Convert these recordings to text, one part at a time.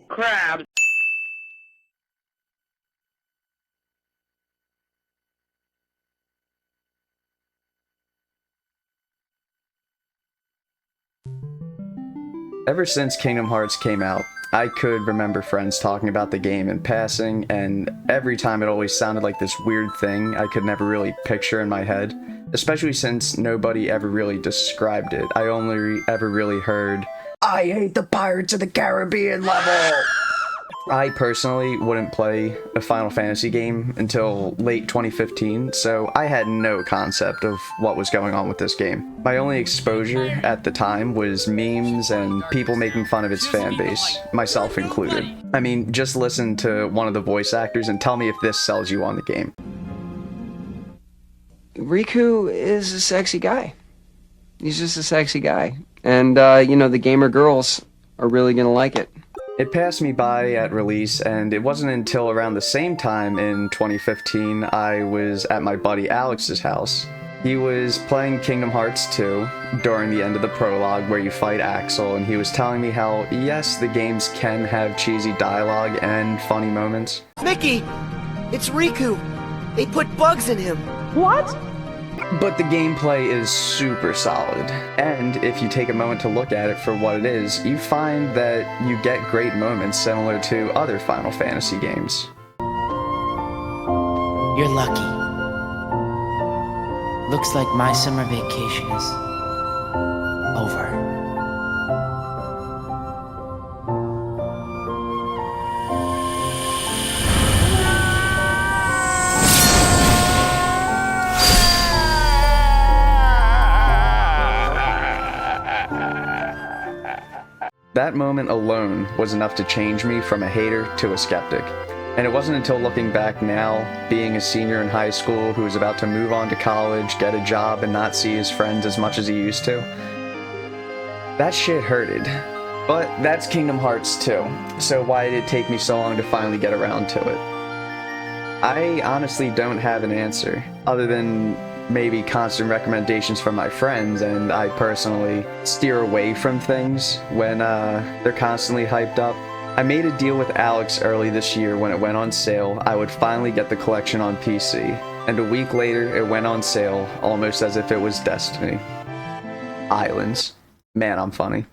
crap. Ever since Kingdom Hearts came out, I could remember friends talking about the game in passing, and every time it always sounded like this weird thing I could never really picture in my head, especially since nobody ever really described it. I only ever really heard, "I hate the Pirates of the Caribbean level!" I personally wouldn't play a Final Fantasy game until late 2015, so I had no concept of what was going on with this game. My only exposure at the time was memes and people making fun of its fan base, myself included. I mean, just listen to one of the voice actors and tell me if this sells you on the game. Riku is a sexy guy. He's just a sexy guy. And, the gamer girls are really gonna like it. It passed me by at release, and it wasn't until around the same time in 2015 I was at my buddy Alex's house. He was playing Kingdom Hearts 2 during the end of the prologue where you fight Axel, and he was telling me how, yes, the games can have cheesy dialogue and funny moments. Mickey! It's Riku! They put bugs in him! What? But the gameplay is super solid, and if you take a moment to look at it for what it is, you find that you get great moments similar to other Final Fantasy games. You're lucky. Looks like my summer vacation is over. That moment alone was enough to change me from a hater to a skeptic. And it wasn't until looking back now, being a senior in high school who was about to move on to college, get a job, and not see his friends as much as he used to, that shit hurted. But that's Kingdom Hearts 2, so why did it take me so long to finally get around to it? I honestly don't have an answer, other than maybe constant recommendations from my friends, and I personally steer away from things when they're constantly hyped up. I made a deal with Alex early this year when it went on sale. I would finally get the collection on PC, and a week later it went on sale almost as if it was destiny. Islands. Man, I'm funny.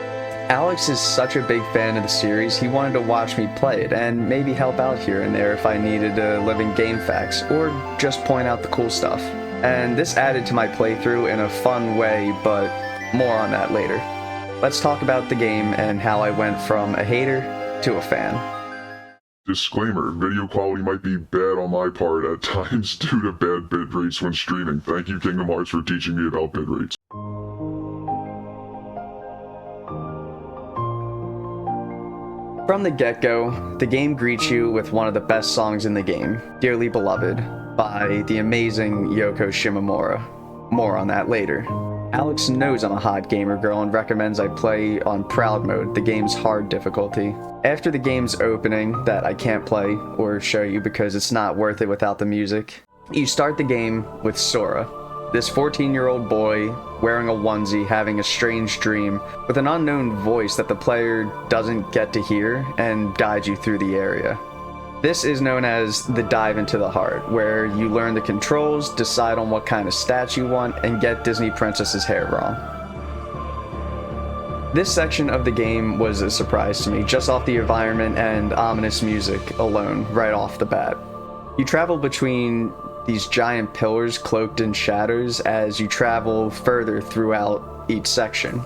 Alex is such a big fan of the series, he wanted to watch me play it and maybe help out here and there if I needed a living game facts or just point out the cool stuff. And this added to my playthrough in a fun way, but more on that later. Let's talk about the game and how I went from a hater to a fan. Disclaimer, video quality might be bad on my part at times due to bad bit rates when streaming. Thank you Kingdom Hearts for teaching me about bit rates. From the get-go, the game greets you with one of the best songs in the game, Dearly Beloved, by the amazing Yoko Shimomura. More on that later. Alex knows I'm a hot gamer girl and recommends I play on Proud Mode, the game's hard difficulty. After the game's opening, that I can't play or show you because it's not worth it without the music, you start the game with Sora, this 14-year-old boy wearing a onesie having a strange dream with an unknown voice that the player doesn't get to hear and guides you through the area. This is known as the Dive into the Heart, where you learn the controls, decide on what kind of stats you want, and get Disney Princess's hair wrong. This section of the game was a surprise to me, just off the environment and ominous music alone, right off the bat. You travel between these giant pillars cloaked in shadows as you travel further throughout each section.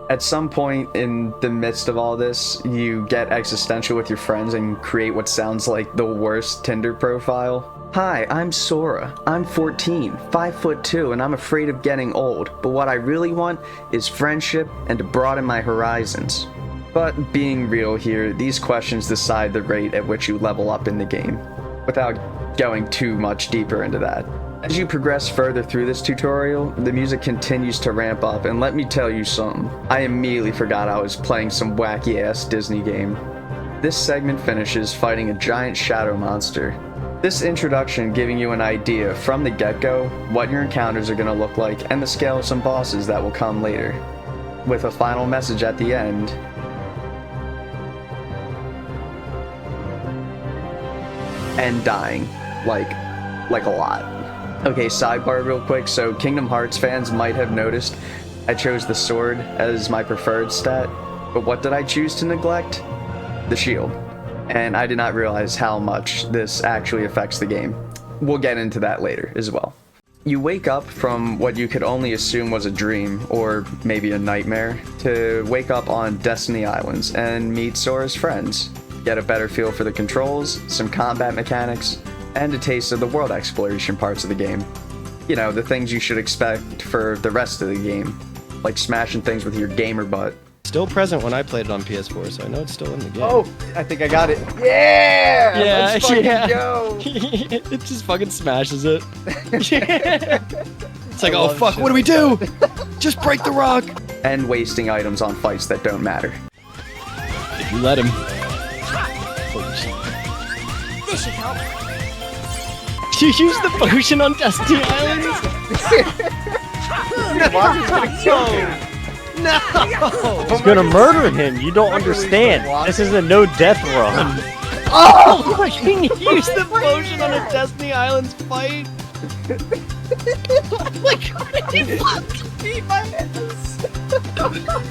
At some point in the midst of all this, you get existential with your friends and create what sounds like the worst Tinder profile. Hi, I'm Sora. I'm 14, 5'2", and I'm afraid of getting old, but what I really want is friendship and to broaden my horizons. But being real here, these questions decide the rate at which you level up in the game, without going too much deeper into that. As you progress further through this tutorial, the music continues to ramp up, and let me tell you something, I immediately forgot I was playing some wacky-ass Disney game. This segment finishes fighting a giant shadow monster. This introduction giving you an idea from the get-go what your encounters are going to look like and the scale of some bosses that will come later, with a final message at the end. and dying, like a lot. Okay, sidebar real quick. So Kingdom Hearts fans might have noticed I chose the sword as my preferred stat, but what did I choose to neglect? The shield. And I did not realize how much this actually affects the game. We'll get into that later as well. You wake up from what you could only assume was a dream, or maybe a nightmare, to wake up on Destiny Islands and meet Sora's friends, get a better feel for the controls, some combat mechanics, and a taste of the world exploration parts of the game. You know, the things you should expect for the rest of the game, like smashing things with your gamer butt. Still present when I played it on PS4, so I know it's still in the game. Oh, I think I got it. Yeah! Yeah, Let's fucking yeah. go! It just fucking smashes it. It's like, I oh love fuck, shit what do we like do? Just break the rock! And wasting items on fights that don't matter. If you let him. This should help. You use the potion on Destiny Islands? No! He's gonna murder him. You don't understand. This is a no death run. Oh! Fucking use the potion on a Destiny Islands fight? Like, how did he fucking beat my ass?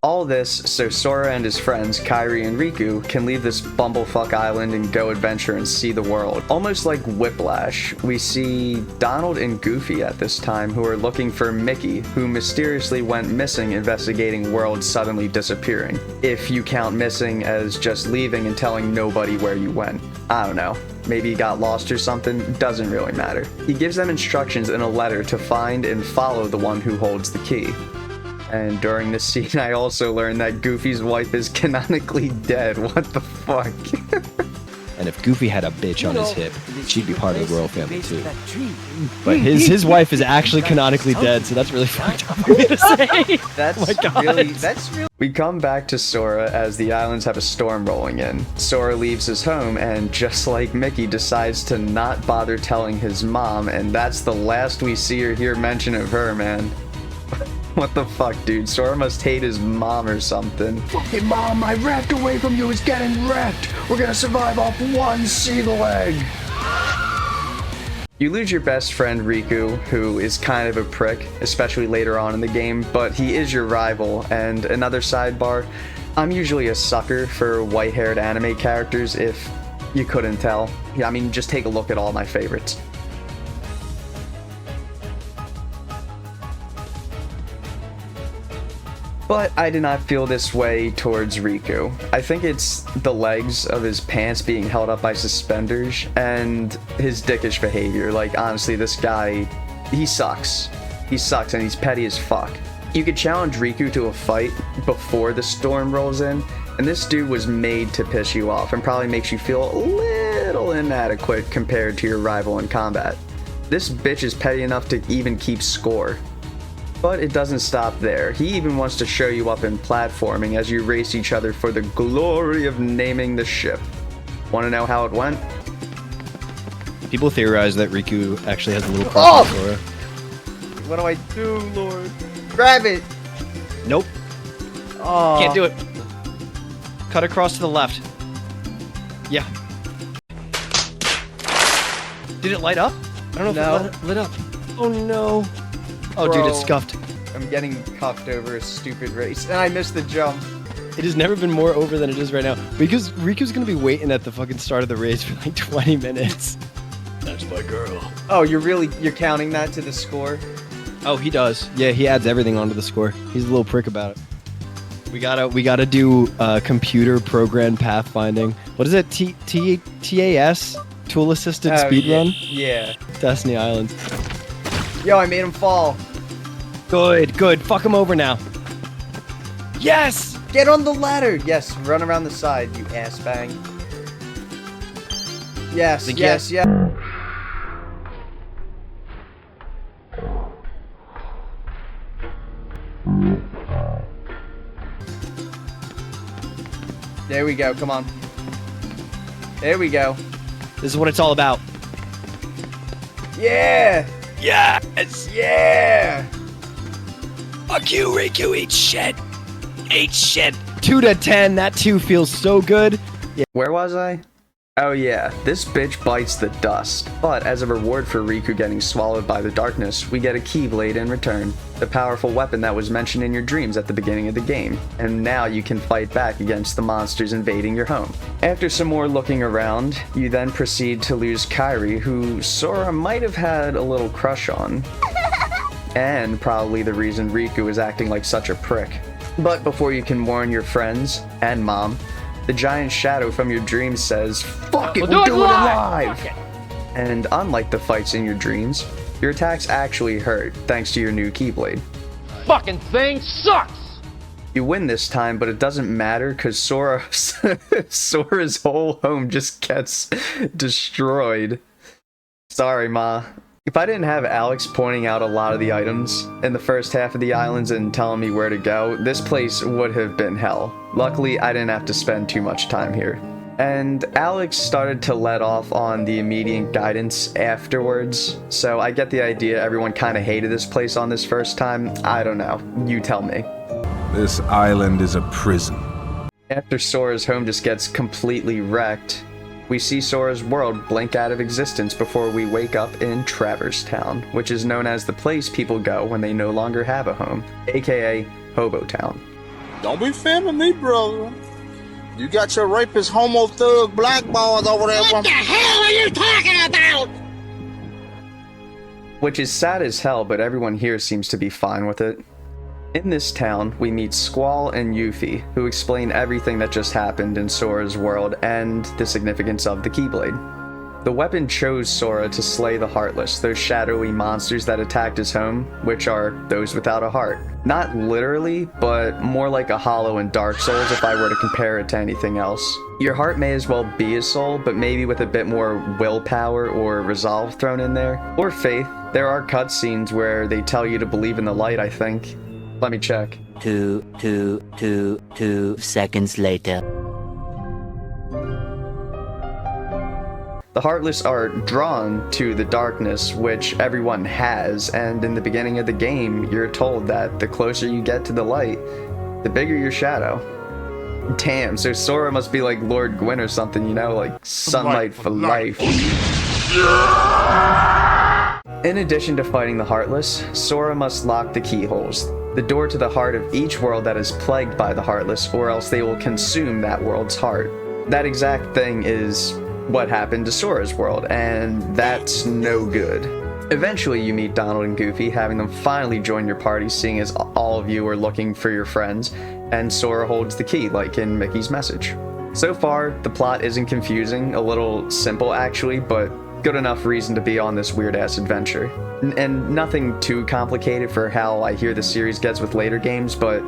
All this so Sora and his friends, Kairi and Riku, can leave this bumblefuck island and go adventure and see the world. Almost like Whiplash, we see Donald and Goofy at this time who are looking for Mickey, who mysteriously went missing investigating worlds suddenly disappearing. If you count missing as just leaving and telling nobody where you went. I don't know. Maybe he got lost or something, doesn't really matter. He gives them instructions in a letter to find and follow the one who holds the key. And during this scene, I also learned that Goofy's wife is canonically dead. What the fuck? And if Goofy had a bitch on his hip, she'd be part of the royal family too. But his wife is actually canonically dead, so that's really fucked up for me to say. That's Oh my God. really. We come back to Sora as the islands have a storm rolling in. Sora leaves his home and, just like Mickey, decides to not bother telling his mom, and that's the last we see or hear mention of her, man. What the fuck, dude? Sora must hate his mom or something. Fucking mom, my raft away from you is getting wrecked. We're gonna survive off one sea leg. You lose your best friend Riku, who is kind of a prick, especially later on in the game, but he is your rival. And another sidebar, I'm usually a sucker for white-haired anime characters, if you couldn't tell. Yeah, I mean, just take a look at all my favorites. But I did not feel this way towards Riku. I think it's the legs of his pants being held up by suspenders and his dickish behavior. Like, honestly, this guy, he sucks. He sucks and he's petty as fuck. You could challenge Riku to a fight before the storm rolls in, and this dude was made to piss you off and probably makes you feel a little inadequate compared to your rival in combat. This bitch is petty enough to even keep score. But it doesn't stop there. He even wants to show you up in platforming as you race each other for the glory of naming the ship. Want to know how it went? People theorize that Riku actually has a little crush on Sora. What do I do, Lord? Grab it! Nope. Oh. Can't do it. Cut across to the left. Yeah. Did it light up? I don't know if it lit up. Oh no. Oh, Bro, dude, it's scuffed. I'm getting cuffed over a stupid race, and I missed the jump. It has never been more over than it is right now. Because Riku's gonna be waiting at the fucking start of the race for like 20 minutes. That's my girl. Oh, you're counting that to the score? Oh, he does. Yeah, he adds everything onto the score. He's a little prick about it. We gotta do computer program pathfinding. What is it? TAS? Tool assisted speedrun? Yeah. Destiny Islands. Yo, I made him fall. Good. Fuck him over now. Yes! Get on the ladder. Yes, run around the side, you ass bang. Yes. There we go, come on. There we go. This is what it's all about. Yeah! Yes! Yeah! Fuck you, Riku, eat shit! Eat shit! 2 to 10, that 2 feels so good. Yeah. Where was I? Oh yeah, this bitch bites the dust. But as a reward for Riku getting swallowed by the darkness, we get a Keyblade in return. The powerful weapon that was mentioned in your dreams at the beginning of the game. And now you can fight back against the monsters invading your home. After some more looking around, you then proceed to lose Kairi, who Sora might have had a little crush on. And probably the reason Riku is acting like such a prick. But before you can warn your friends and mom, the giant shadow from your dreams says, "Fuck it, we'll do it alive!" And unlike the fights in your dreams, your attacks actually hurt thanks to your new Keyblade. Fucking thing sucks! You win this time, but it doesn't matter because Sora's whole home just gets destroyed. Sorry, Ma. If I didn't have Alex pointing out a lot of the items in the first half of the islands and telling me where to go, this place would have been hell. Luckily, I didn't have to spend too much time here. And Alex started to let off on the immediate guidance afterwards, so I get the idea everyone kind of hated this place on this first time. I don't know. You tell me. This island is a prison. After Sora's home just gets completely wrecked, we see Sora's world blink out of existence before we wake up in Traverse Town, which is known as the place people go when they no longer have a home, aka Hobo Town. Don't be fanning me, brother. You got your rapist homo thug black balls over there. What the hell are you talking about? Which is sad as hell, but everyone here seems to be fine with it. In this town, we meet Squall and Yuffie, who explain everything that just happened in Sora's world and the significance of the Keyblade. The weapon chose Sora to slay the Heartless, those shadowy monsters that attacked his home, which are those without a heart. Not literally, but more like a Hollow in Dark Souls if I were to compare it to anything else. Your heart may as well be a soul, but maybe with a bit more willpower or resolve thrown in there. Or faith. There are cutscenes where they tell you to believe in the light, I think. Let me check. 2 seconds later. The Heartless are drawn to the darkness, which everyone has, and in the beginning of the game, you're told that the closer you get to the light, the bigger your shadow. Damn, so Sora must be like Lord Gwyn or something, you know, like sunlight for life. In addition to fighting the Heartless, Sora must lock the keyholes, the door to the heart of each world that is plagued by the Heartless, or else they will consume that world's heart. That exact thing is what happened to Sora's world, and that's no good. Eventually you meet Donald and Goofy, having them finally join your party, seeing as all of you are looking for your friends, and Sora holds the key, like in Mickey's message. So far, the plot isn't confusing, a little simple actually, but good enough reason to be on this weird-ass adventure. And nothing too complicated for how I hear the series gets with later games, but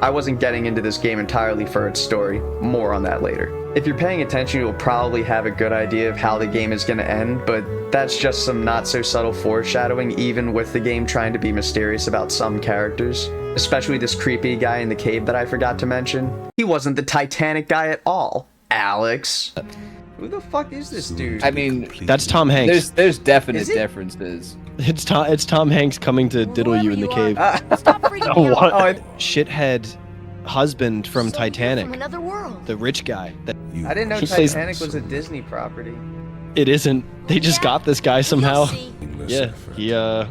I wasn't getting into this game entirely for its story. More on that later. If you're paying attention, you'll probably have a good idea of how the game is going to end, but that's just some not-so-subtle foreshadowing, even with the game trying to be mysterious about some characters. Especially this creepy guy in the cave that I forgot to mention. He wasn't the Titanic guy at all, Alex. Who the fuck is this dude? I mean, that's Tom Hanks. There's definite differences. It's Tom Hanks coming to diddle you in the cave. Stop freaking me out. What? Shithead husband from Titanic. From another world. The rich guy. I didn't know Titanic was a Disney property. It isn't. They just got this guy somehow. You'll Yeah,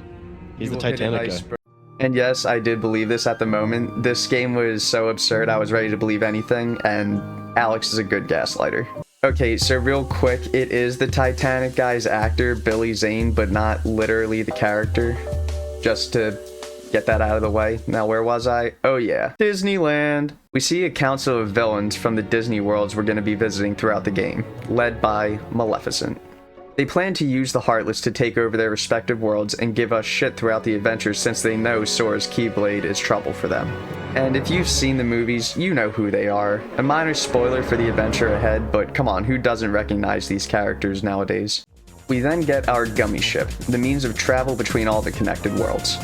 he's the Titanic guy. And yes, I did believe this at the moment. This game was so absurd, I was ready to believe anything, and Alex is a good gaslighter. Okay, so real quick, it is the Titanic guy's actor, Billy Zane, but not literally the character. Just to get that out of the way. Now, where was I? Oh yeah, Disneyland. We see a council of villains from the Disney worlds we're going to be visiting throughout the game, led by Maleficent. They plan to use the Heartless to take over their respective worlds and give us shit throughout the adventure since they know Sora's Keyblade is trouble for them. And if you've seen the movies, you know who they are. A minor spoiler for the adventure ahead, but come on, who doesn't recognize these characters nowadays? We then get our Gummy Ship, the means of travel between all the connected worlds,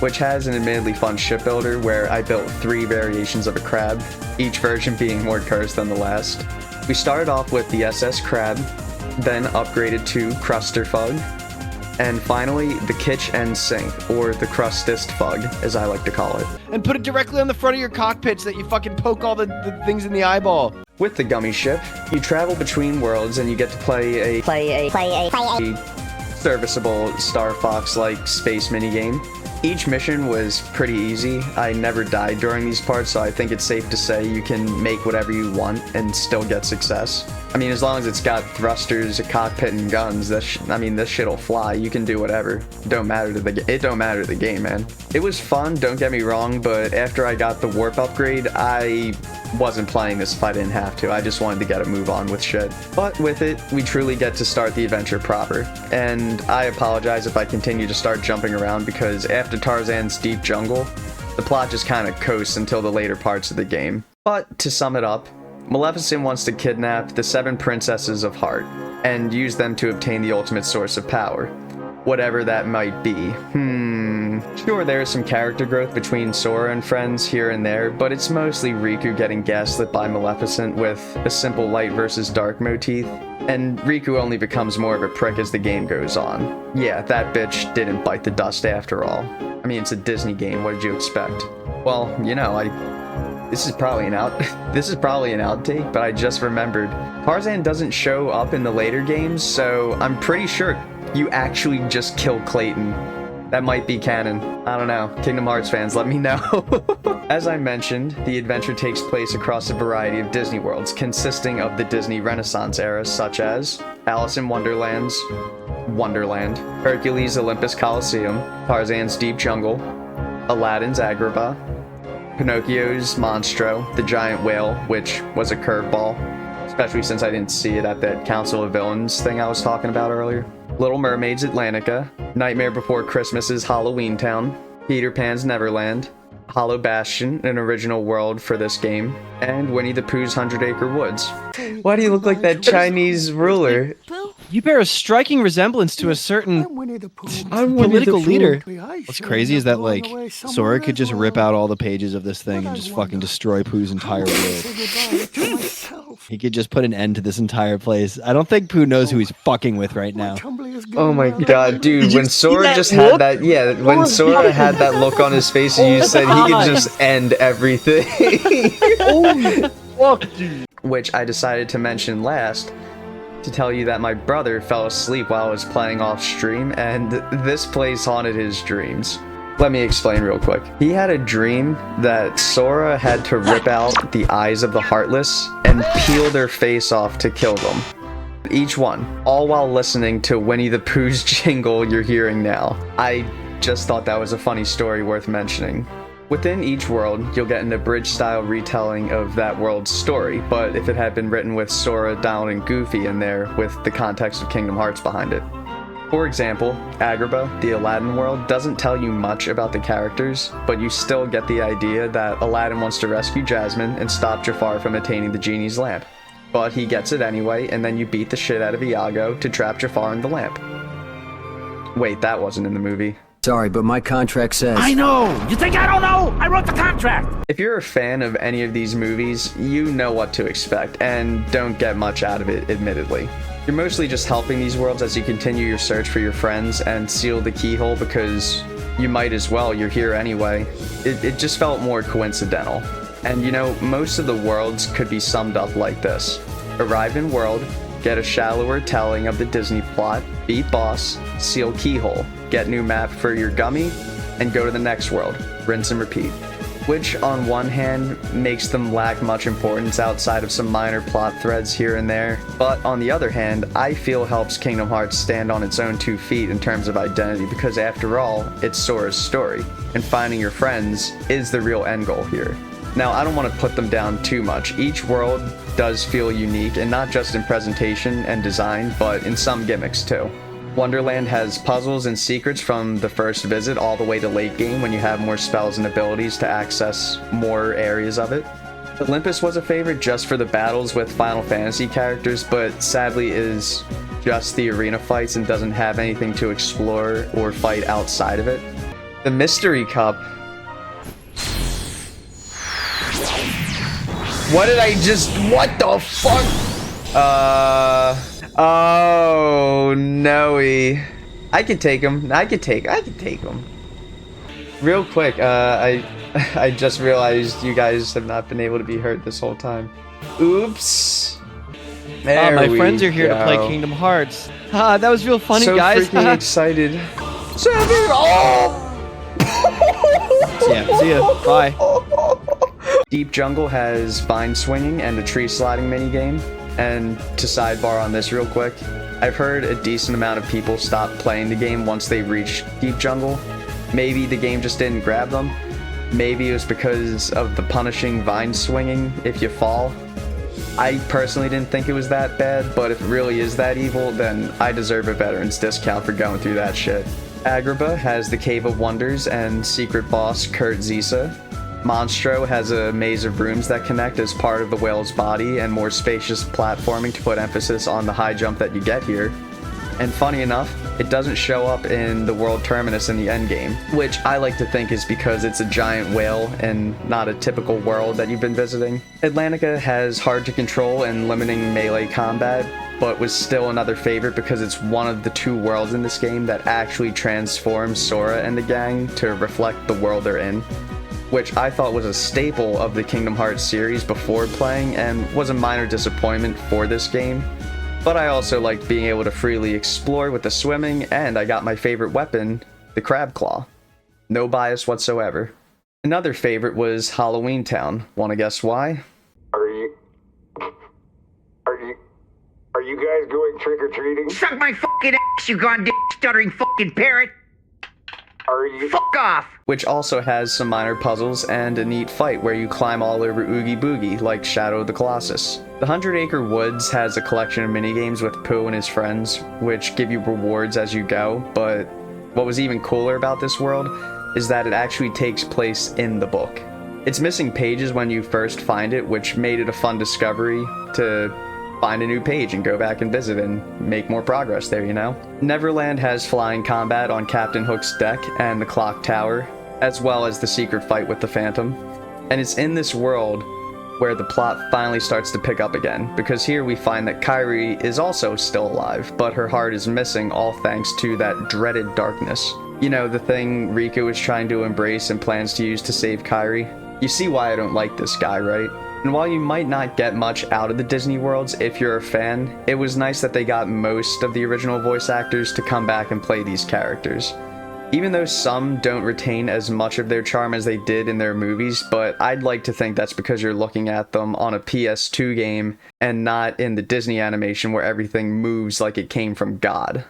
which has an admittedly fun shipbuilder where I built 3 variations of a crab, each version being more cursed than the last. We started off with the SS Crab, then upgraded to Crusterfug, and finally the Kitch and Sink, or the Crustist Fug, as I like to call it. And put it directly on the front of your cockpit so that you fucking poke all the things in the eyeball. With the gummy ship, you travel between worlds and you get to play a serviceable Star Fox-like space minigame. Each mission was pretty easy. I never died during these parts, so I think it's safe to say you can make whatever you want and still get success. I mean, as long as it's got thrusters, a cockpit, and guns, this shit'll fly. You can do whatever. It don't matter to the game, man. It was fun, don't get me wrong, but after I got the warp upgrade, I wasn't playing this if I didn't have to. I just wanted to get a move on with shit. But with it, we truly get to start the adventure proper. And I apologize if I continue to start jumping around, because after Tarzan's deep jungle, the plot just kind of coasts until the later parts of the game. But to sum it up, Maleficent wants to kidnap the 7 princesses of Heart and use them to obtain the ultimate source of power, whatever that might be. Sure, there is some character growth between Sora and friends here and there, but it's mostly Riku getting gaslit by Maleficent with a simple light versus dark motif, and Riku only becomes more of a prick as the game goes on. Yeah, that bitch didn't bite the dust after all. I mean, it's a Disney game, what did you expect? Well, you know, this is probably an outtake, but I just remembered. Tarzan doesn't show up in the later games, so I'm pretty sure you actually just kill Clayton. That might be canon. I don't know. Kingdom Hearts fans, let me know. As I mentioned, the adventure takes place across a variety of Disney worlds, consisting of the Disney Renaissance era, such as Alice in Wonderland, Hercules' Olympus Coliseum, Tarzan's Deep Jungle, Aladdin's Agrabah, Pinocchio's Monstro, the giant whale, which was a curveball, especially since I didn't see it at that Council of Villains thing I was talking about earlier. Little Mermaid's Atlantica, Nightmare Before Christmas's Halloween Town, Peter Pan's Neverland, Hollow Bastion, an original world for this game, and Winnie the Pooh's 100 Acre Woods. Why do you look like that Chinese ruler? You bear a striking resemblance to a certain political leader. What's crazy is that, like, Sora could just rip out all the pages of this thing and just fucking destroy Pooh's entire world. He could just put an end to this entire place. I don't think Pooh knows who he's fucking with right now. Oh my god, dude, when Sora just had that, when Sora had that look on his face and you said he could just end everything. Oh, fuck, dude. Which I decided to mention last, to tell you that my brother fell asleep while I was playing off stream, and this place haunted his dreams. Let me explain real quick. He had a dream that Sora had to rip out the eyes of the Heartless and peel their face off to kill them. Each one, all while listening to Winnie the Pooh's jingle you're hearing now. I just thought that was a funny story worth mentioning. Within each world, you'll get an abridged-style retelling of that world's story, but if it had been written with Sora, Donald, and Goofy in there with the context of Kingdom Hearts behind it. For example, Agrabah, the Aladdin world, doesn't tell you much about the characters, but you still get the idea that Aladdin wants to rescue Jasmine and stop Jafar from attaining the genie's lamp. But he gets it anyway, and then you beat the shit out of Iago to trap Jafar in the lamp. Wait, that wasn't in the movie. Sorry, but my contract says... I know! You think I don't know? I wrote the contract! If you're a fan of any of these movies, you know what to expect, and don't get much out of it, admittedly. You're mostly just helping these worlds as you continue your search for your friends and seal the keyhole because you might as well, you're here anyway. It just felt more coincidental. And you know, most of the worlds could be summed up like this. Arrive in world, get a shallower telling of the Disney plot, beat boss, seal keyhole, get new map for your gummy, and go to the next world. Rinse and repeat. Which, on one hand, makes them lack much importance outside of some minor plot threads here and there, but on the other hand, I feel helps Kingdom Hearts stand on its own 2 feet in terms of identity, because after all, it's Sora's story, and finding your friends is the real end goal here. Now, I don't want to put them down too much. Each world does feel unique, and not just in presentation and design, but in some gimmicks too. Wonderland has puzzles and secrets from the first visit all the way to late game when you have more spells and abilities to access more areas of it. Olympus was a favorite just for the battles with Final Fantasy characters, but sadly is just the arena fights and doesn't have anything to explore or fight outside of it. The Mystery Cup. What the fuck? Oh, no. I could take him. I could take him. Real quick, I just realized you guys have not been able to be heard this whole time. Oops. There my we friends are here to play go. Kingdom Hearts. That was real funny, So guys. freaking excited. Yeah, see ya. Bye. Deep Jungle has vine swinging and a tree sliding minigame. And to sidebar on this real quick, I've heard a decent amount of people stop playing the game once they reach Deep Jungle. Maybe the game just didn't grab them. Maybe it was because of the punishing vine swinging if you fall. I personally didn't think it was that bad, but if it really is that evil, then I deserve a veteran's discount for going through that shit. Agrabah has the Cave of Wonders and secret boss Kurt Zisa. Monstro has a maze of rooms that connect as part of the whale's body and more spacious platforming to put emphasis on the high jump that you get here. And funny enough, it doesn't show up in the world terminus in the endgame, which I like to think is because it's a giant whale and not a typical world that you've been visiting. Atlantica has hard to control and limiting melee combat, but was still another favorite because it's one of the 2 worlds in this game that actually transforms Sora and the gang to reflect the world they're in, which I thought was a staple of the Kingdom Hearts series before playing and was a minor disappointment for this game. But I also liked being able to freely explore with the swimming, and I got my favorite weapon, the Crab Claw. No bias whatsoever. Another favorite was Halloween Town. Wanna guess why? Are you guys going trick-or-treating? Suck my fucking ass, you goddamn stuttering fucking parrot! Are you? Fuck off! Which also has some minor puzzles and a neat fight where you climb all over Oogie Boogie like Shadow of the Colossus. The 100 Acre Woods has a collection of minigames with Pooh and his friends, which give you rewards as you go, but what was even cooler about this world is that it actually takes place in the book. It's missing pages when you first find it, which made it a fun discovery to find a new page and go back and visit and make more progress there, you know? Neverland has flying combat on Captain Hook's deck and the clock tower, as well as the secret fight with the Phantom. And it's in this world where the plot finally starts to pick up again, because here we find that Kairi is also still alive, but her heart is missing, all thanks to that dreaded darkness. You know, the thing Riku is trying to embrace and plans to use to save Kairi. You see why I don't like this guy, right? And while you might not get much out of the Disney worlds if you're a fan, it was nice that they got most of the original voice actors to come back and play these characters. Even though some don't retain as much of their charm as they did in their movies, but I'd like to think that's because you're looking at them on a PS2 game and not in the Disney animation where everything moves like it came from God.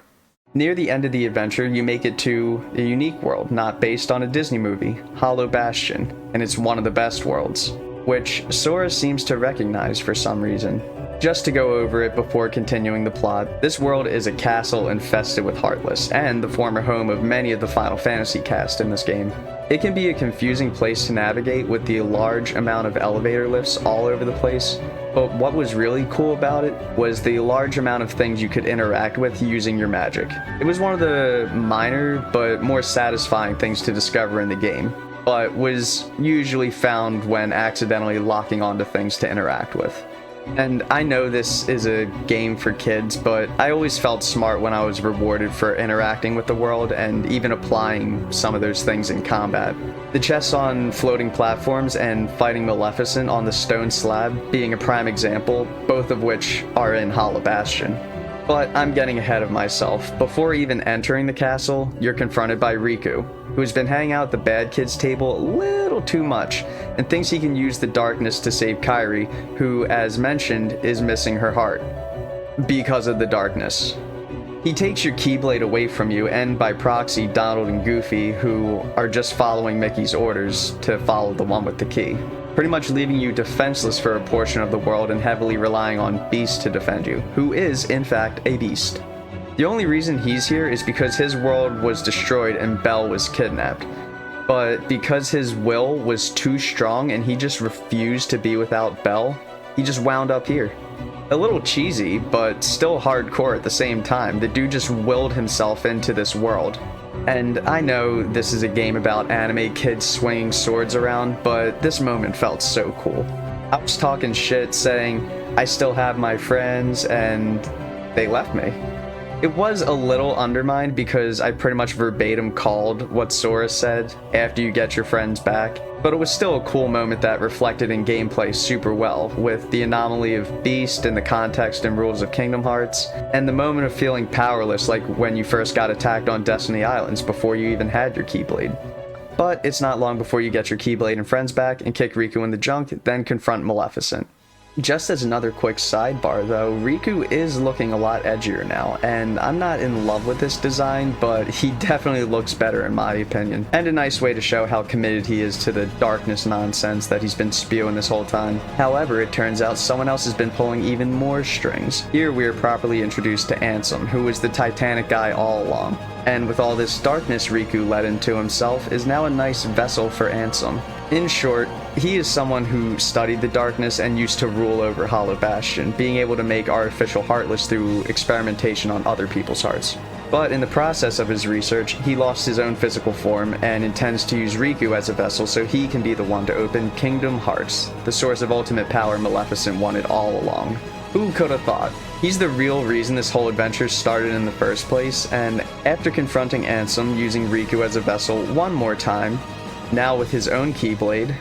Near the end of the adventure, you make it to a unique world not based on a Disney movie, Hollow Bastion, and it's one of the best worlds, which Sora seems to recognize for some reason. Just to go over it before continuing the plot, this world is a castle infested with Heartless, and the former home of many of the Final Fantasy cast in this game. It can be a confusing place to navigate with the large amount of elevator lifts all over the place, but what was really cool about it was the large amount of things you could interact with using your magic. It was one of the minor but more satisfying things to discover in the game, but was usually found when accidentally locking onto things to interact with. And I know this is a game for kids, but I always felt smart when I was rewarded for interacting with the world and even applying some of those things in combat. The chests on floating platforms and fighting Maleficent on the stone slab being a prime example, both of which are in Hollow Bastion. But I'm getting ahead of myself. Before even entering the castle, you're confronted by Riku, who's been hanging out at the bad kids table a little too much, and thinks he can use the darkness to save Kairi, who, as mentioned, is missing her heart. Because of the darkness. He takes your Keyblade away from you, and by proxy, Donald and Goofy, who are just following Mickey's orders to follow the one with the key. Pretty much leaving you defenseless for a portion of the world and heavily relying on Beast to defend you, who is, in fact, a beast. The only reason he's here is because his world was destroyed and Belle was kidnapped. But because his will was too strong and he just refused to be without Belle, he just wound up here. A little cheesy, but still hardcore at the same time. The dude just willed himself into this world. And I know this is a game about anime kids swinging swords around, but this moment felt so cool. I was talking shit saying, I still have my friends, and they left me. It was a little undermined because I pretty much verbatim called what Sora said, after you get your friends back. But it was still a cool moment that reflected in gameplay super well, with the anomaly of Beast in the context and rules of Kingdom Hearts, and the moment of feeling powerless like when you first got attacked on Destiny Islands before you even had your Keyblade. But it's not long before you get your Keyblade and friends back and kick Riku in the junk, then confront Maleficent. Just as another quick sidebar though, Riku is looking a lot edgier now, and I'm not in love with this design, but he definitely looks better in my opinion. And a nice way to show how committed he is to the darkness nonsense that he's been spewing this whole time. However, it turns out someone else has been pulling even more strings. Here we are properly introduced to Ansem, who was the Titanic guy all along. And with all this darkness Riku let into himself, is now a nice vessel for Ansem. In short, he is someone who studied the darkness and used to rule over Hollow Bastion, being able to make artificial Heartless through experimentation on other people's hearts. But in the process of his research, he lost his own physical form and intends to use Riku as a vessel so he can be the one to open Kingdomhearts, the source of ultimate power Maleficent wanted all along. Who could have thought? He's the real reason this whole adventure started in the first place, and after confronting Ansem using Riku as a vessel one more time, now with his own Keyblade,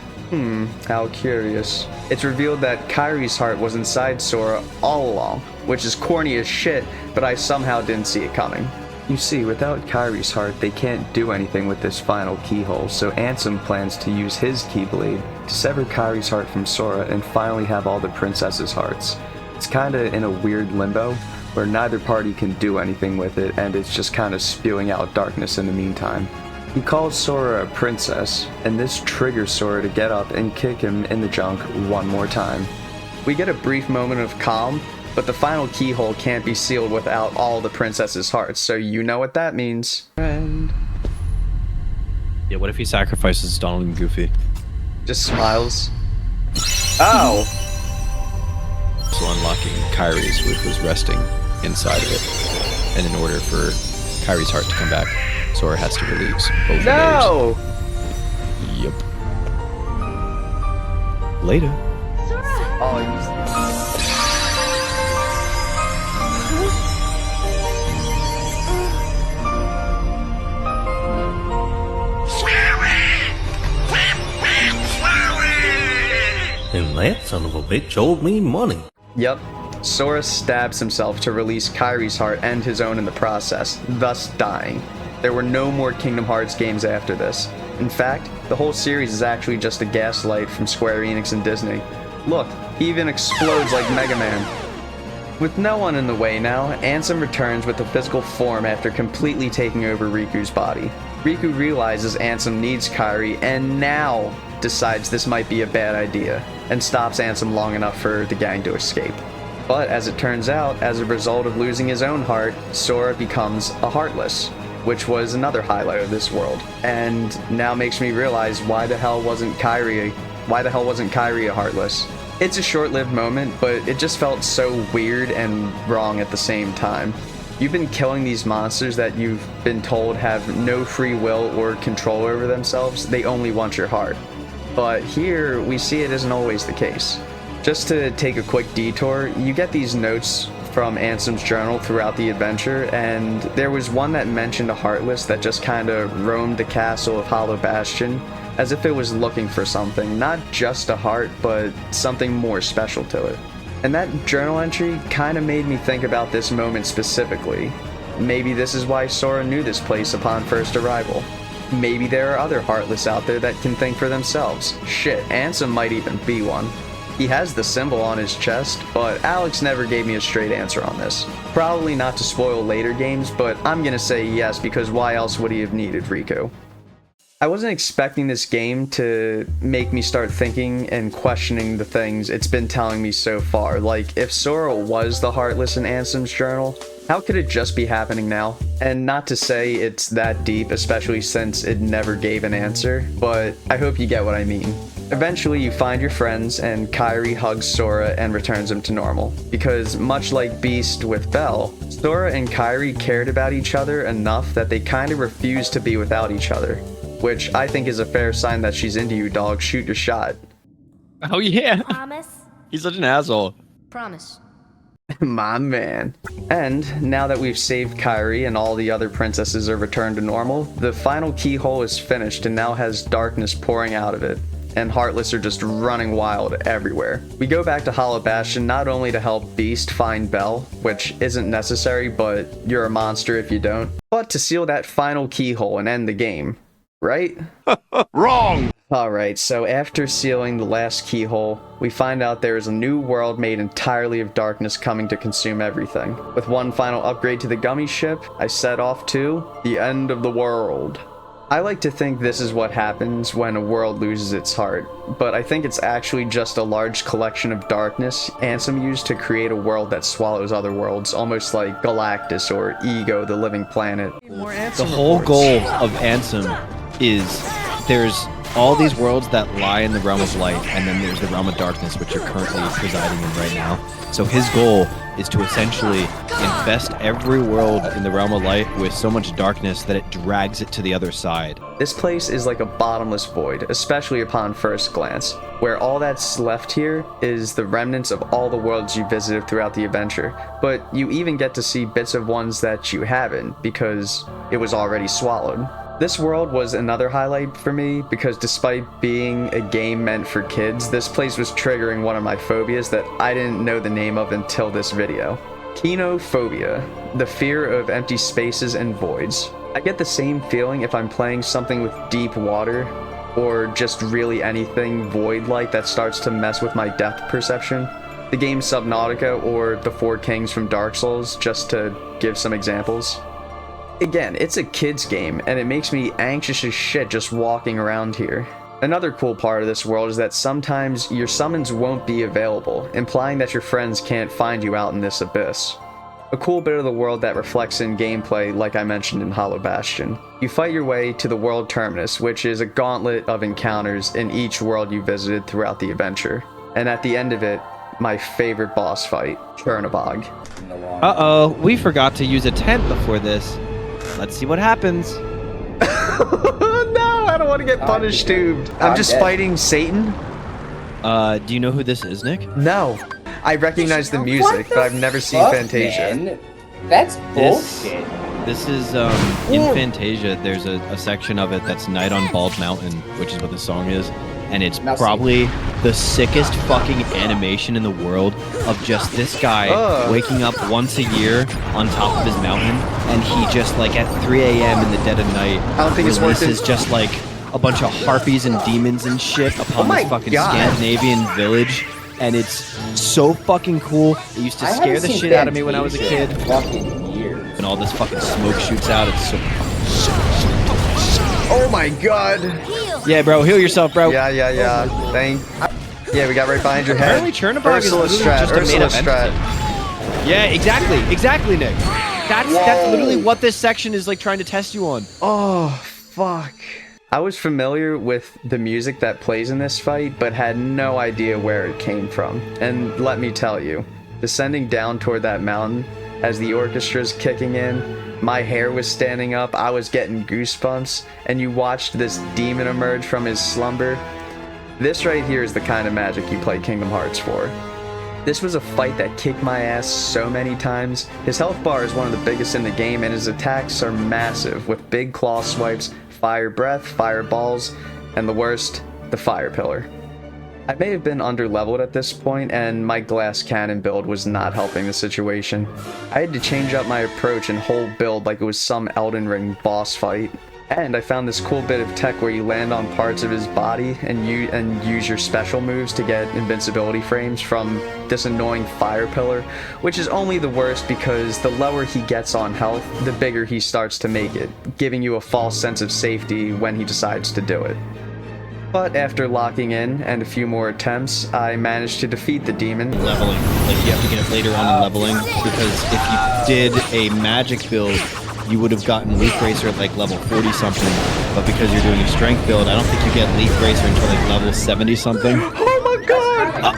how curious. It's revealed that Kairi's heart was inside Sora all along, which is corny as shit, but I somehow didn't see it coming. You see, without Kairi's heart, they can't do anything with this final keyhole, so Ansem plans to use his Keyblade to sever Kairi's heart from Sora and finally have all the princesses' hearts. It's kinda in a weird limbo, where neither party can do anything with it, and it's just kinda spewing out darkness in the meantime. He calls Sora a princess, and this triggers Sora to get up and kick him in the junk one more time. We get a brief moment of calm, but the final keyhole can't be sealed without all the princesses' hearts, so you know what that means. Friend. Yeah, what if he sacrifices Donald and Goofy? Just smiles. Oh! So unlocking Kairi's, which was resting inside of it. And in order for Kairi's heart to come back, Sora has to release both No! of theirs. Yep. Later. Oh, And that son of a bitch owed me money. Yep. Sora stabs himself to release Kairi's heart and his own in the process, thus dying. There were no more Kingdom Hearts games after this. In fact, the whole series is actually just a gaslight from Square Enix and Disney. Look, he even explodes like Mega Man. With no one in the way now, Ansem returns with a physical form after completely taking over Riku's body. Riku realizes Ansem needs Kairi and now decides this might be a bad idea, and stops Ansem long enough for the gang to escape. But as it turns out, as a result of losing his own heart, Sora becomes a Heartless, which was another highlight of this world, and now makes me realize why the hell wasn't Kairi a Heartless? It's a short-lived moment, but it just felt so weird and wrong at the same time. You've been killing these monsters that you've been told have no free will or control over themselves, they only want your heart. But here, we see it isn't always the case. Just to take a quick detour, you get these notes from Ansem's journal throughout the adventure, and there was one that mentioned a Heartless that just kinda roamed the castle of Hollow Bastion, as if it was looking for something, not just a heart, but something more special to it. And that journal entry kinda made me think about this moment specifically. Maybe this is why Sora knew this place upon first arrival. Maybe there are other Heartless out there that can think for themselves. Shit, Ansem might even be one. He has the symbol on his chest, but Alex never gave me a straight answer on this. Probably not to spoil later games, but I'm gonna say yes because why else would he have needed Riku? I wasn't expecting this game to make me start thinking and questioning the things it's been telling me so far. Like, if Sora was the Heartless in Ansem's journal, how could it just be happening now? And not to say it's that deep, especially since it never gave an answer, but I hope you get what I mean. Eventually you find your friends, and Kairi hugs Sora and returns him to normal. Because much like Beast with Belle, Sora and Kairi cared about each other enough that they kinda refused to be without each other. Which I think is a fair sign that she's into you, dog. Shoot your shot. Oh yeah. Promise? He's such an asshole. Promise. My man. And now that we've saved Kyrie and all the other princesses are returned to normal, the final keyhole is finished and now has darkness pouring out of it, and Heartless are just running wild everywhere. We go back to Hollow Bastion not only to help Beast find Belle, which isn't necessary, but you're a monster if you don't, but to seal that final keyhole and end the game. Right? Wrong! Alright, so after sealing the last keyhole, we find out there is a new world made entirely of darkness coming to consume everything. With one final upgrade to the gummy ship, I set off to the end of the world. I like to think this is what happens when a world loses its heart, but I think it's actually just a large collection of darkness Ansem used to create a world that swallows other worlds, almost like Galactus or Ego, the living planet. The whole goal of Ansem is there's all these worlds that lie in the realm of light, and then there's the realm of darkness, which you're currently presiding in right now. So his goal is to essentially infest every world in the realm of light with so much darkness that it drags it to the other side. This place is like a bottomless void, especially upon first glance, where all that's left here is the remnants of all the worlds you visited throughout the adventure, but you even get to see bits of ones that you haven't, because it was already swallowed. This world was another highlight for me because despite being a game meant for kids, this place was triggering one of my phobias that I didn't know the name of until this video. Kinophobia, the fear of empty spaces and voids. I get the same feeling if I'm playing something with deep water or just really anything void-like that starts to mess with my depth perception. The game Subnautica or The Four Kings from Dark Souls, just to give some examples. Again, it's a kid's game, and it makes me anxious as shit just walking around here. Another cool part of this world is that sometimes your summons won't be available, implying that your friends can't find you out in this abyss. A cool bit of the world that reflects in gameplay, like I mentioned in Hollow Bastion. You fight your way to the World Terminus, which is a gauntlet of encounters in each world you visited throughout the adventure. And at the end of it, my favorite boss fight, Chernobog. Uh-oh, we forgot to use a tent before this. Let's see what happens. No, I don't want to get punished, dude. I'm just fighting Satan. Do you know who this is, Nick? No. I recognize the music, but I've never seen Fantasia. Man? That's bullshit. This is, in Fantasia, there's a section of it that's Night on Bald Mountain, which is what the song is. And it's probably the sickest fucking animation in the world of just this guy waking up once a year on top of his mountain, and he just, like, at 3 a.m. in the dead of night, I don't think it's working. releases just, like, a bunch of harpies and demons and shit upon this fucking Scandinavian village. And it's so fucking cool. It used to scare the shit out of me when I was a kid. And all this fucking smoke shoots out. It's so... Oh my god. Yeah, bro, heal yourself, bro. Yeah. Yeah, we got right behind your head. Apparently Chernobog is literally just a made-up entity. Yeah, exactly, Nick. That's literally what this section is like trying to test you on. Oh, fuck. I was familiar with the music that plays in this fight, but had no idea where it came from. And let me tell you, descending down toward that mountain, as the orchestra's kicking in, my hair was standing up, I was getting goosebumps, and you watched this demon emerge from his slumber. This right here is the kind of magic you play Kingdom Hearts for. This was a fight that kicked my ass so many times. His health bar is one of the biggest in the game, and his attacks are massive, with big claw swipes, fire breath, fireballs, and the worst, the fire pillar. I may have been under-leveled at this point, and my glass cannon build was not helping the situation. I had to change up my approach and whole build like it was some Elden Ring boss fight. And I found this cool bit of tech where you land on parts of his body and use your special moves to get invincibility frames from this annoying fire pillar, which is only the worst because the lower he gets on health, the bigger he starts to make it, giving you a false sense of safety when he decides to do it. But after locking in and a few more attempts, I managed to defeat the demon. Leveling, like you have to get it later on in leveling, because if you did a magic build, you would have gotten Leaf Racer at like level 40 something, but because you're doing a strength build, I don't think you get Leaf Racer until like level 70 something. Oh my god!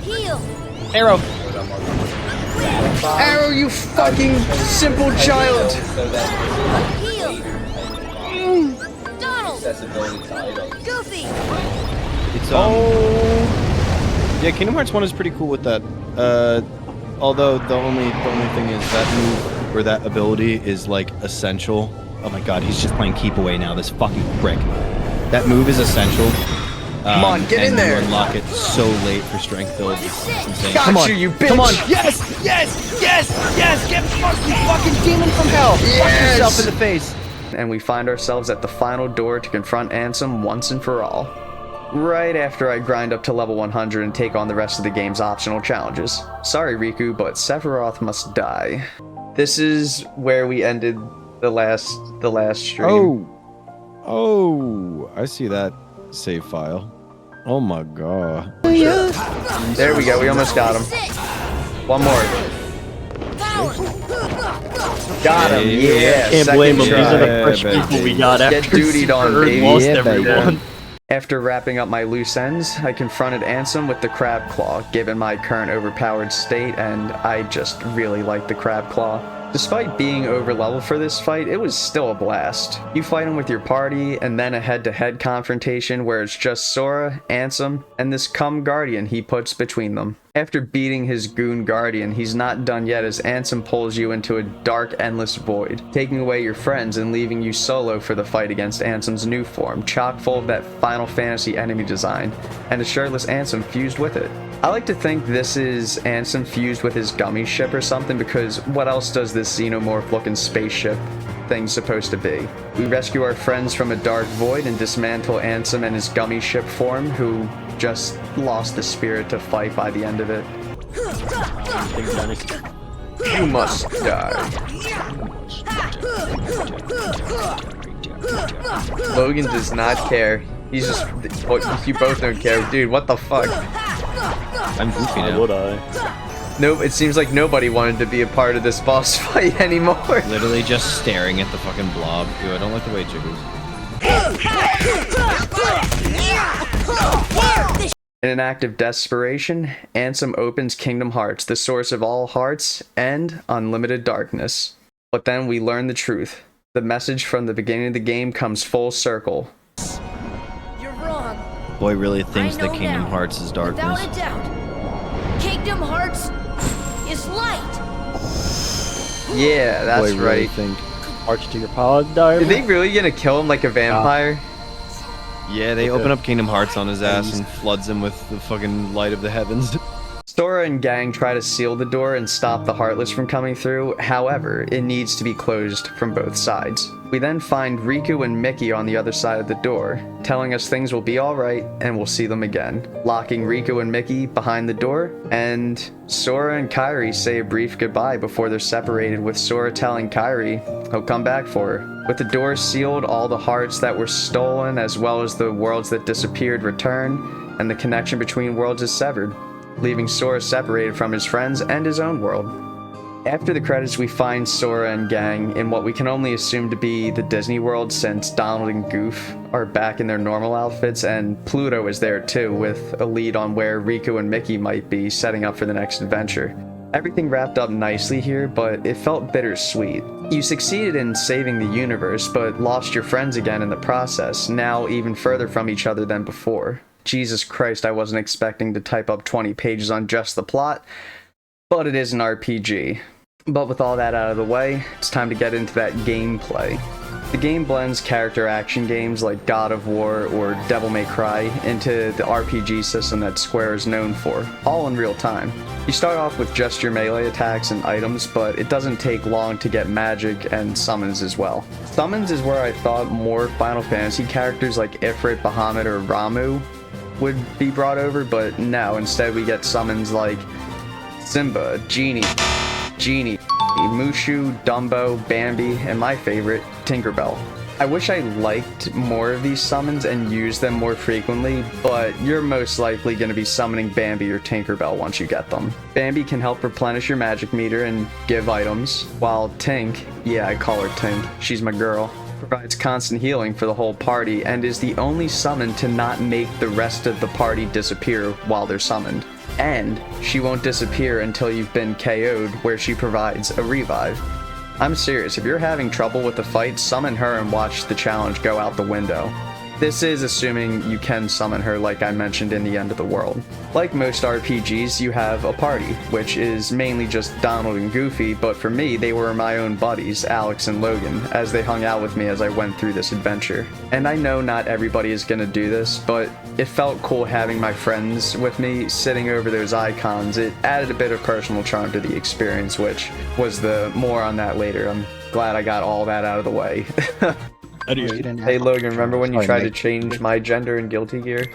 Heal. Arrow! Arrow, you fucking simple child! Heal. Donald. Goofy. It's yeah, Kingdom Hearts 1 is pretty cool with that. Although the only thing is that move or that ability is like essential. Oh my god, he's just playing keep away now, this fucking prick. That move is essential. Come on, get in there! You unlock it so late for strength builds. It's insane. Got Come on, you bitch! Come on! Yes! Yes! Yes! Yes! Get fucked, you fucking demon from hell! Fuck yourself in the face! And we find ourselves at the final door to confront Ansem once and for all. Right after I grind up to level 100 and take on the rest of the game's optional challenges. Sorry, Riku, but Sephiroth must die. This is where we ended the last stream. Oh, I see that save file. Oh my god. There we go, we almost got him. One more. Got him, yeah. Can't blame him, these are the first people we got after Get dutied on, baby. lost everyone. After wrapping up my loose ends, I confronted Ansem with the Crab Claw, given my current overpowered state, and I just really like the Crab Claw. Despite being overleveled for this fight, it was still a blast. You fight him with your party, and then a head-to-head confrontation where it's just Sora, Ansem, and this cum guardian he puts between them. After beating his goon guardian, he's not done yet as Ansem pulls you into a dark, endless void, taking away your friends and leaving you solo for the fight against Ansem's new form, chock full of that Final Fantasy enemy design, and a shirtless Ansem fused with it. I like to think this is Ansem fused with his gummy ship or something, because what else does this xenomorph-looking spaceship thing supposed to be? We rescue our friends from a dark void and dismantle Ansem and his gummy ship form, who just lost the spirit to fight by the end of it. You must die. Logan does not care. He's just... You both don't care. Dude, what the fuck? I'm goofy now. Would I? Nope, it seems like nobody wanted to be a part of this boss fight anymore. Literally just staring at the fucking blob. Ew, I don't like the way it jiggles. In an act of desperation, Ansem opens Kingdom Hearts, the source of all hearts and unlimited darkness. But then we learn the truth. The message from the beginning of the game comes full circle. You're wrong. Boy really thinks that Kingdom Hearts is darkness. Without a doubt. Kingdom Hearts is light. Yeah, that's Boy really right. think. March to your paradigm. Are they really gonna kill him like a vampire? Yeah, they open up Kingdom Hearts on his ass and floods him with the fucking light of the heavens. Sora and gang try to seal the door and stop the Heartless from coming through, however, it needs to be closed from both sides. We then find Riku and Mickey on the other side of the door, telling us things will be alright and we'll see them again, locking Riku and Mickey behind the door, and Sora and Kairi say a brief goodbye before they're separated, with Sora telling Kairi he'll come back for her. With the door sealed, all the hearts that were stolen, as well as the worlds that disappeared, return, and the connection between worlds is severed, leaving Sora separated from his friends and his own world. After the credits, we find Sora and gang in what we can only assume to be the Disney World, since Donald and Goof are back in their normal outfits, and Pluto is there too, with a lead on where Riku and Mickey might be setting up for the next adventure. Everything wrapped up nicely here, but it felt bittersweet. You succeeded in saving the universe, but lost your friends again in the process, now even further from each other than before. Jesus Christ, I wasn't expecting to type up 20 pages on just the plot, but it is an RPG. But with all that out of the way, it's time to get into that gameplay. The game blends character action games like God of War or Devil May Cry into the RPG system that Square is known for, all in real time. You start off with just your melee attacks and items, but it doesn't take long to get magic and summons as well. Summons is where I thought more Final Fantasy characters like Ifrit, Bahamut, or Ramu would be brought over, but no, instead we get summons like Simba, Genie, Mushu, Dumbo, Bambi, and my favorite, Tinkerbell. I wish I liked more of these summons and used them more frequently, but you're most likely going to be summoning Bambi or Tinkerbell once you get them. Bambi can help replenish your magic meter and give items, while Tink, yeah, I call her Tink, she's my girl, provides constant healing for the whole party and is the only summon to not make the rest of the party disappear while they're summoned. And she won't disappear until you've been KO'd, where she provides a revive. I'm serious, if you're having trouble with the fight, summon her and watch the challenge go out the window. This is assuming you can summon her like I mentioned in the end of the world. Like most RPGs, you have a party, which is mainly just Donald and Goofy, but for me, they were my own buddies, Alex and Logan, as they hung out with me as I went through this adventure. And I know not everybody is gonna do this, but it felt cool having my friends with me sitting over those icons. It added a bit of personal charm to the experience, which was more on that later. I'm glad I got all that out of the way. Hey Logan, remember when you tried to change my gender in Guilty Gear?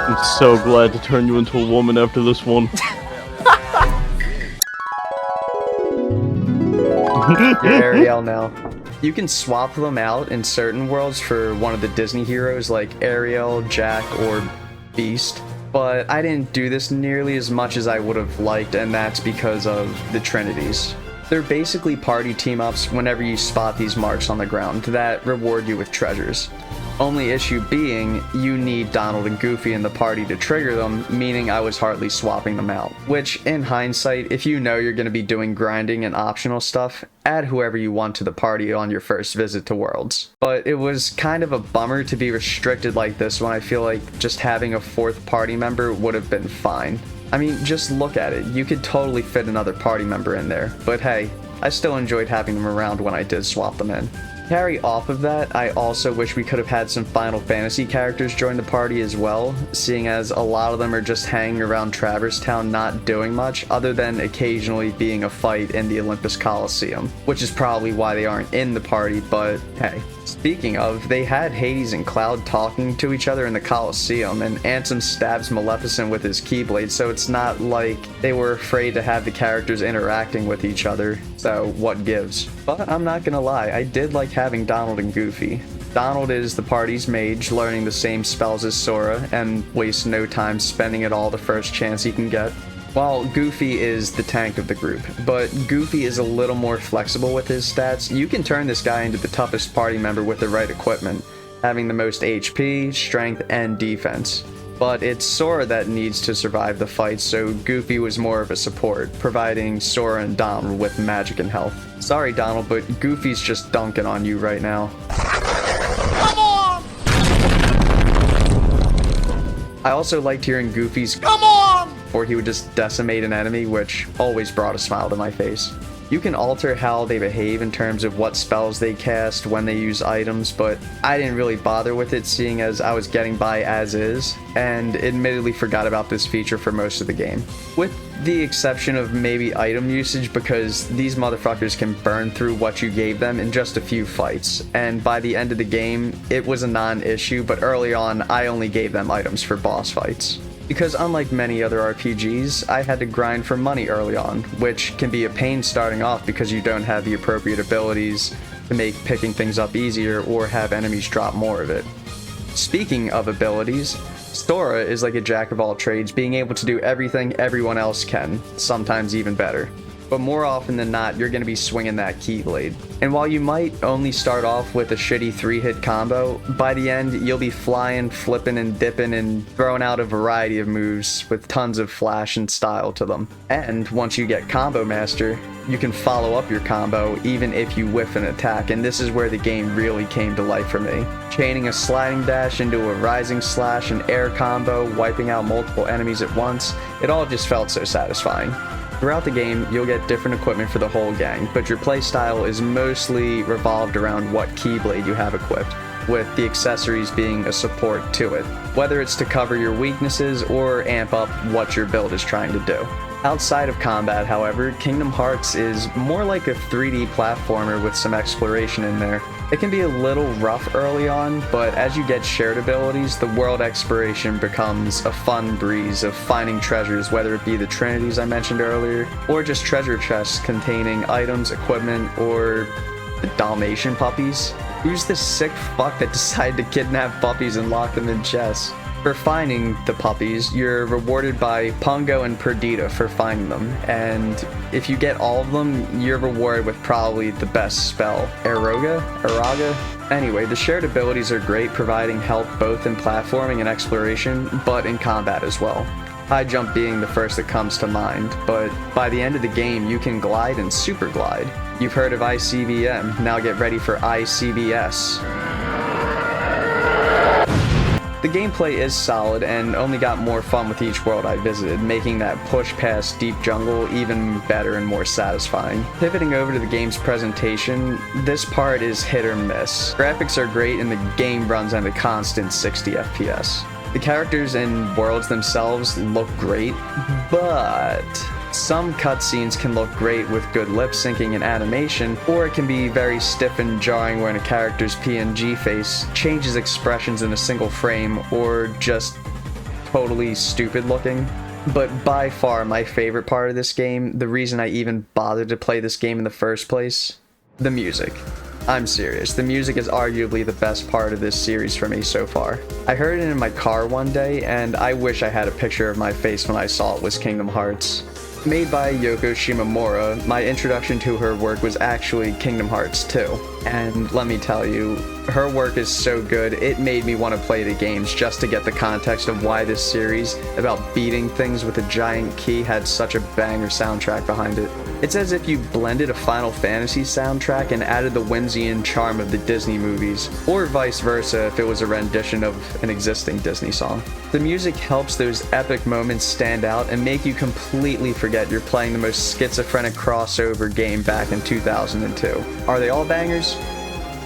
I'm so glad to turn you into a woman after this one. You're Ariel now. You can swap them out in certain worlds for one of the Disney heroes like Ariel, Jack, or Beast. But I didn't do this nearly as much as I would have liked, and that's because of the Trinities. They're basically party team-ups whenever you spot these marks on the ground that reward you with treasures. Only issue being, you need Donald and Goofy in the party to trigger them, meaning I was hardly swapping them out. Which, in hindsight, if you know you're going to be doing grinding and optional stuff, add whoever you want to the party on your first visit to Worlds. But it was kind of a bummer to be restricted like this when I feel like just having a fourth party member would have been fine. I mean, just look at it. You could totally fit another party member in there. But hey, I still enjoyed having them around when I did swap them in. Carry off of that, I also wish we could have had some Final Fantasy characters join the party as well, seeing as a lot of them are just hanging around Traverse Town not doing much other than occasionally being a fight in the Olympus Coliseum, which is probably why they aren't in the party, but hey. Speaking of, they had Hades and Cloud talking to each other in the Coliseum, and Ansem stabs Maleficent with his Keyblade, so it's not like they were afraid to have the characters interacting with each other, so what gives? But I'm not gonna lie, I did like having Donald and Goofy. Donald is the party's mage, learning the same spells as Sora, and wastes no time spending it all the first chance he can get. While Goofy is the tank of the group, but Goofy is a little more flexible with his stats. You can turn this guy into the toughest party member with the right equipment, having the most HP, strength, and defense. But it's Sora that needs to survive the fight, so Goofy was more of a support, providing Sora and Donald with magic and health. Sorry Donald, but Goofy's just dunking on you right now. Come on! I also liked hearing Goofy's "Come on!" or he would just decimate an enemy, which always brought a smile to my face. You can alter how they behave in terms of what spells they cast, when they use items, but I didn't really bother with it seeing as I was getting by as is, and admittedly forgot about this feature for most of the game. With the exception of maybe item usage, because these motherfuckers can burn through what you gave them in just a few fights, and by the end of the game, it was a non-issue, but early on, I only gave them items for boss fights. Because unlike many other RPGs, I had to grind for money early on, which can be a pain starting off because you don't have the appropriate abilities to make picking things up easier or have enemies drop more of it. Speaking of abilities, Sora is like a jack of all trades, being able to do everything everyone else can, sometimes even better. But more often than not, you're going to be swinging that Keyblade. And while you might only start off with a shitty 3-hit combo, by the end you'll be flying, flipping, and dipping and throwing out a variety of moves with tons of flash and style to them. And once you get Combo Master, you can follow up your combo even if you whiff an attack, and this is where the game really came to life for me. Chaining a sliding dash into a rising slash and air combo, wiping out multiple enemies at once, it all just felt so satisfying. Throughout the game, you'll get different equipment for the whole gang, but your playstyle is mostly revolved around what Keyblade you have equipped, with the accessories being a support to it, whether it's to cover your weaknesses or amp up what your build is trying to do. Outside of combat, however, Kingdom Hearts is more like a 3D platformer with some exploration in there. It can be a little rough early on, but as you get shared abilities, the world exploration becomes a fun breeze of finding treasures, whether it be the Trinities I mentioned earlier, or just treasure chests containing items, equipment, or the Dalmatian puppies. Who's the sick fuck that decided to kidnap puppies and lock them in chests? For finding the puppies, you're rewarded by Pungo and Perdita for finding them, and if you get all of them, you're rewarded with probably the best spell, Eraga? Anyway, the shared abilities are great, providing help both in platforming and exploration, but in combat as well. High jump being the first that comes to mind, but by the end of the game, you can glide and super glide. You've heard of ICBM, now get ready for ICBS. The gameplay is solid and only got more fun with each world I visited, making that push past deep jungle even better and more satisfying. Pivoting over to the game's presentation, this part is hit or miss. Graphics are great and the game runs at a constant 60 FPS. The characters and worlds themselves look great, but some cutscenes can look great with good lip syncing and animation, or it can be very stiff and jarring when a character's PNG face changes expressions in a single frame, or just totally stupid looking. But by far my favorite part of this game, the reason I even bothered to play this game in the first place, the music. I'm serious, the music is arguably the best part of this series for me so far. I heard it in my car one day, and I wish I had a picture of my face when I saw it was Kingdom Hearts. Made by Yoko Shimomura, my introduction to her work was actually Kingdom Hearts 2. And let me tell you, her work is so good, it made me want to play the games just to get the context of why this series about beating things with a giant key had such a banger soundtrack behind it. It's as if you blended a Final Fantasy soundtrack and added the whimsy and charm of the Disney movies, or vice versa if it was a rendition of an existing Disney song. The music helps those epic moments stand out and make you completely forget you're playing the most schizophrenic crossover game back in 2002. Are they all bangers?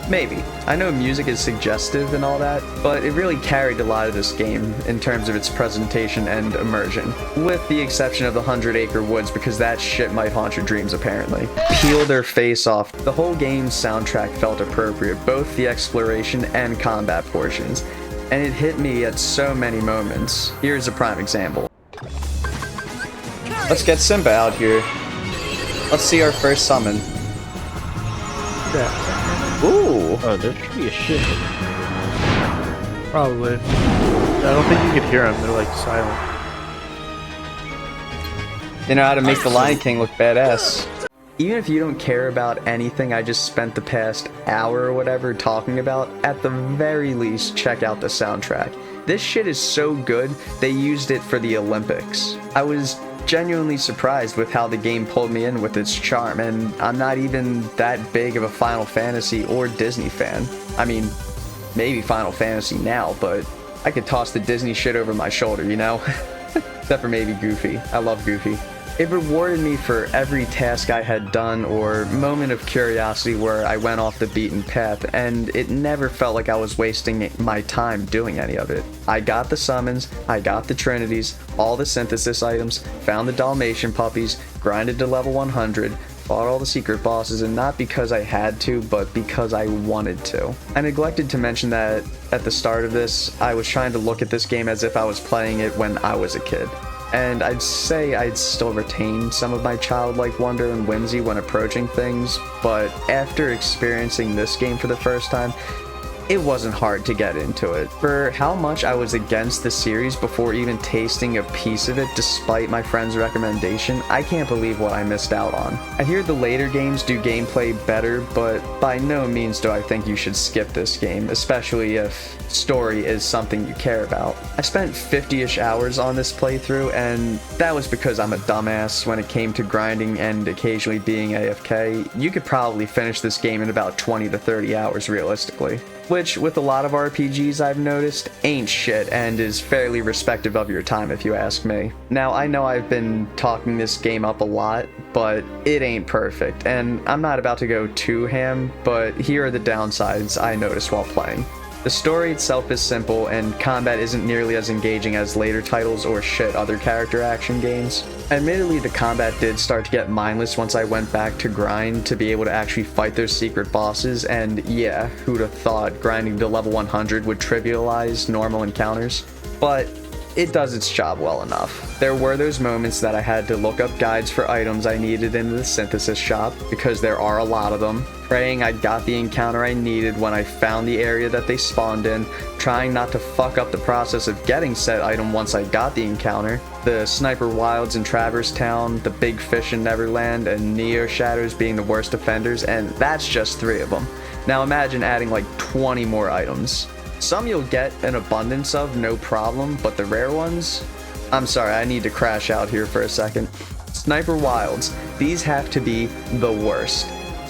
Maybe. I know music is suggestive and all that, but it really carried a lot of this game in terms of its presentation and immersion. With the exception of the 100 Acre Woods, because that shit might haunt your dreams apparently. Peel their face off. The whole game's soundtrack felt appropriate, both the exploration and combat portions, and it hit me at so many moments. Here's a prime example. Let's get Simba out here. Let's see our first summon. Yeah. Ooh! Oh, there should be a shit. Probably. I don't think you could hear them, they're like silent. They know how to make the Lion King look badass. Even if you don't care about anything I just spent the past hour or whatever talking about, at the very least, check out the soundtrack. This shit is so good, they used it for the Olympics. I was genuinely surprised with how the game pulled me in with its charm, and I'm not even that big of a Final Fantasy or Disney fan. I mean, maybe Final Fantasy now, but I could toss the Disney shit over my shoulder, you know? Except for maybe Goofy. I love Goofy. It rewarded me for every task I had done or moment of curiosity where I went off the beaten path, and it never felt like I was wasting my time doing any of it. I got the summons, I got the trinities, all the synthesis items, found the Dalmatian puppies, grinded to level 100, fought all the secret bosses, and not because I had to, but because I wanted to. I neglected to mention that at the start of this, I was trying to look at this game as if I was playing it when I was a kid. And I'd say I'd still retain some of my childlike wonder and whimsy when approaching things, but after experiencing this game for the first time, it wasn't hard to get into it. For how much I was against the series before even tasting a piece of it despite my friend's recommendation, I can't believe what I missed out on. I hear the later games do gameplay better, but by no means do I think you should skip this game, especially if story is something you care about. I spent 50-ish hours on this playthrough, and that was because I'm a dumbass when it came to grinding and occasionally being AFK. You could probably finish this game in about 20 to 30 hours realistically. Which, with a lot of RPGs I've noticed, ain't shit and is fairly respective of your time if you ask me. Now, I know I've been talking this game up a lot, but it ain't perfect, and I'm not about to go too ham, but here are the downsides I noticed while playing. The story itself is simple, and combat isn't nearly as engaging as later titles or shit other character action games. Admittedly, the combat did start to get mindless once I went back to grind to be able to actually fight those secret bosses, and yeah, who'd have thought grinding to level 100 would trivialize normal encounters? But it does its job well enough. There were those moments that I had to look up guides for items I needed in the synthesis shop, because there are a lot of them, praying I got the encounter I needed when I found the area that they spawned in, trying not to fuck up the process of getting said item once I got the encounter, the Sniper Wilds in Traverse Town, the Big Fish in Neverland, and Neo Shadows being the worst offenders, and that's just 3 of them. Now imagine adding like 20 more items. Some you'll get an abundance of, no problem, but the rare ones? I'm sorry, I need to crash out here for a second. Sniper Wilds, these have to be the worst.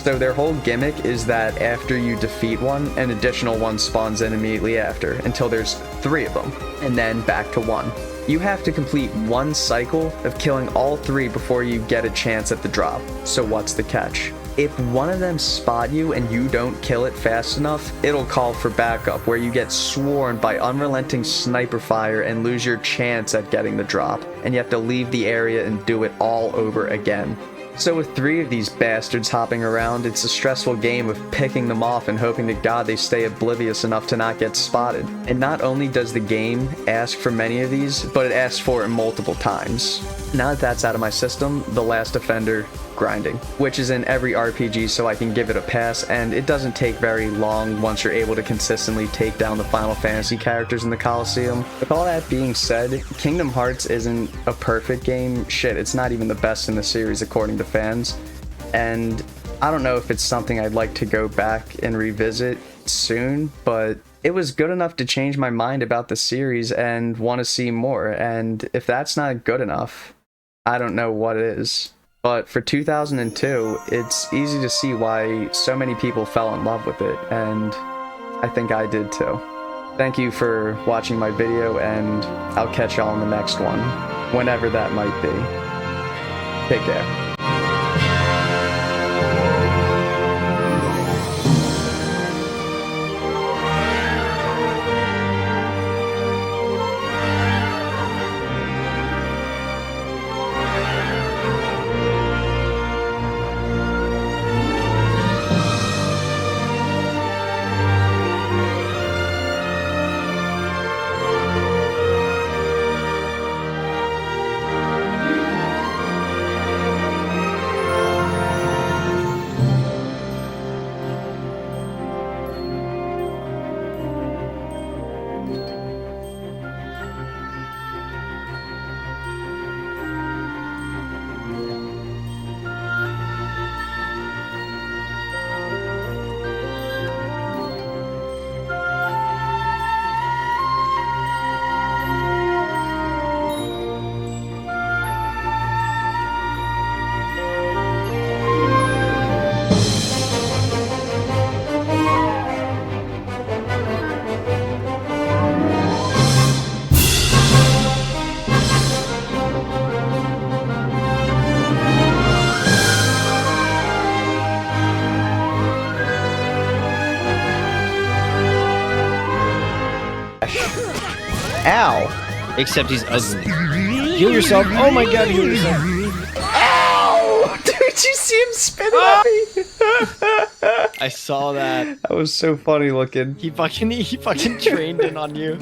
So their whole gimmick is that after you defeat one, an additional one spawns in immediately after, until there's 3 of them, and then back to 1. You have to complete 1 cycle of killing all 3 before you get a chance at the drop. So what's the catch? If one of them spot you and you don't kill it fast enough, it'll call for backup, where you get swarmed by unrelenting sniper fire and lose your chance at getting the drop, and you have to leave the area and do it all over again. So with 3 of these bastards hopping around, it's a stressful game of picking them off and hoping to God they stay oblivious enough to not get spotted. And not only does the game ask for many of these, but it asks for it multiple times. Now that that's out of my system, The Last Defender grinding, which is in every RPG, so I can give it a pass, and it doesn't take very long once you're able to consistently take down the Final Fantasy characters in the Coliseum. With all that being said, Kingdom Hearts isn't a perfect game. Shit, it's not even the best in the series according to fans, and I don't know if it's something I'd like to go back and revisit soon, but it was good enough to change my mind about the series and want to see more, and if that's not good enough, I don't know what is. But for 2002, it's easy to see why so many people fell in love with it, and I think I did too. Thank you for watching my video, and I'll catch y'all in the next one, whenever that might be. Take care. Ow! Except he's ugly. Heal yourself. Oh my god, heal yourself. Ow! Did you see him spitting at me? I saw that. That was so funny looking. He fucking trained in on you.